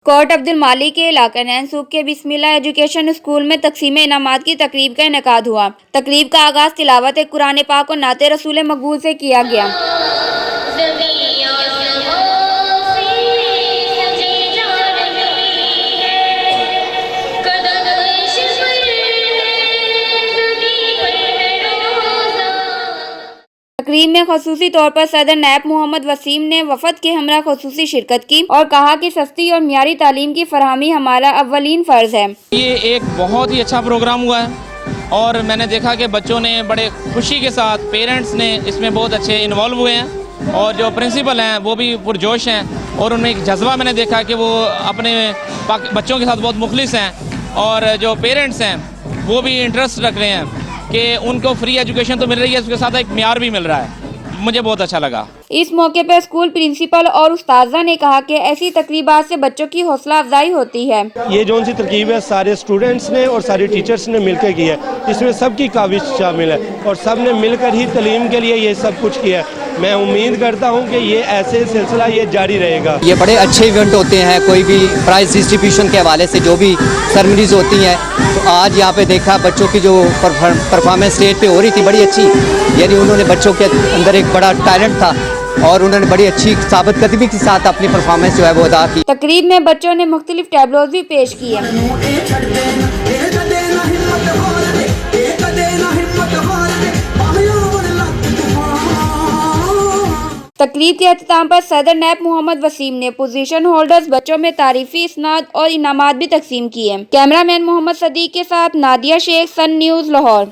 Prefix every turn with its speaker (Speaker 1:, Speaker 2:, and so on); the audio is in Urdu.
Speaker 1: کوٹ عبد المالک کے علاقہ نین سوک کے بسم اللہ ایجوکیشن اسکول میں تقسیم انعامات کی تقریب کا انعقاد ہوا۔ تقریب کا آغاز تلاوت قرآن پاک اور نعت رسول مقبول سے کیا گیا۔ تقریب میں خصوصی طور پر صدر نیب محمد وسیم نے وفد کے ہمراہ خصوصی شرکت کی اور کہا کہ سستی اور معیاری تعلیم کی فراہمی ہمارا اولین فرض ہے۔
Speaker 2: یہ ایک بہت ہی اچھا پروگرام ہوا ہے اور میں نے دیکھا کہ بچوں نے بڑے خوشی کے ساتھ، پیرنٹس نے اس میں بہت اچھے انوالو ہوئے ہیں اور جو پرنسپل ہیں وہ بھی پرجوش ہیں اور ان میں ایک جذبہ میں نے دیکھا کہ وہ اپنے بچوں کے ساتھ بہت مخلص ہیں اور جو پیرنٹس ہیں وہ بھی انٹرسٹ رکھ رہے ہیں کہ ان کو فری ایجوکیشن تو مل رہی ہے، اس کے ساتھ ایک معیار بھی مل رہا ہے۔ مجھے بہت اچھا لگا۔
Speaker 1: اس موقع پر اسکول پرنسپل اور استاذہ نے کہا کہ ایسی تقریبات سے بچوں کی حوصلہ افزائی ہوتی ہے۔
Speaker 3: یہ جو سی ترکیب ہے سارے اسٹوڈنٹس نے اور سارے ٹیچرز نے مل کے کی ہے، اس میں سب کی کاوش شامل ہے اور سب نے مل کر ہی تعلیم کے لیے یہ سب کچھ کیا ہے۔ میں امید کرتا ہوں کہ یہ ایسے سلسلہ یہ جاری رہے گا۔
Speaker 4: یہ بڑے اچھے ایونٹ ہوتے ہیں، کوئی بھی پرائز ڈسٹریبیوشن کے حوالے سے جو بھی سرمنیز ہوتی ہیں، تو آج یہاں پہ دیکھا بچوں کی جو پرفارمنس اسٹیج پہ ہو رہی تھی بڑی اچھی، یعنی انہوں نے بچوں کے اندر ایک بڑا ٹیلنٹ تھا اور انہوں نے بڑی اچھی ثابت قدمی کے ساتھ اپنی پرفارمنس جو ہے وہ ادا کی۔
Speaker 1: تقریب میں بچوں نے مختلف ٹیبلوز بھی پیش کیے۔ تقریب کے اختتام پر صدر نیب محمد وسیم نے پوزیشن ہولڈرز بچوں میں تعریفی اسناد اور انعامات بھی تقسیم کیے۔ کیمرہ مین محمد صدیق کے ساتھ نادیہ شیخ، سن نیوز، لاہور۔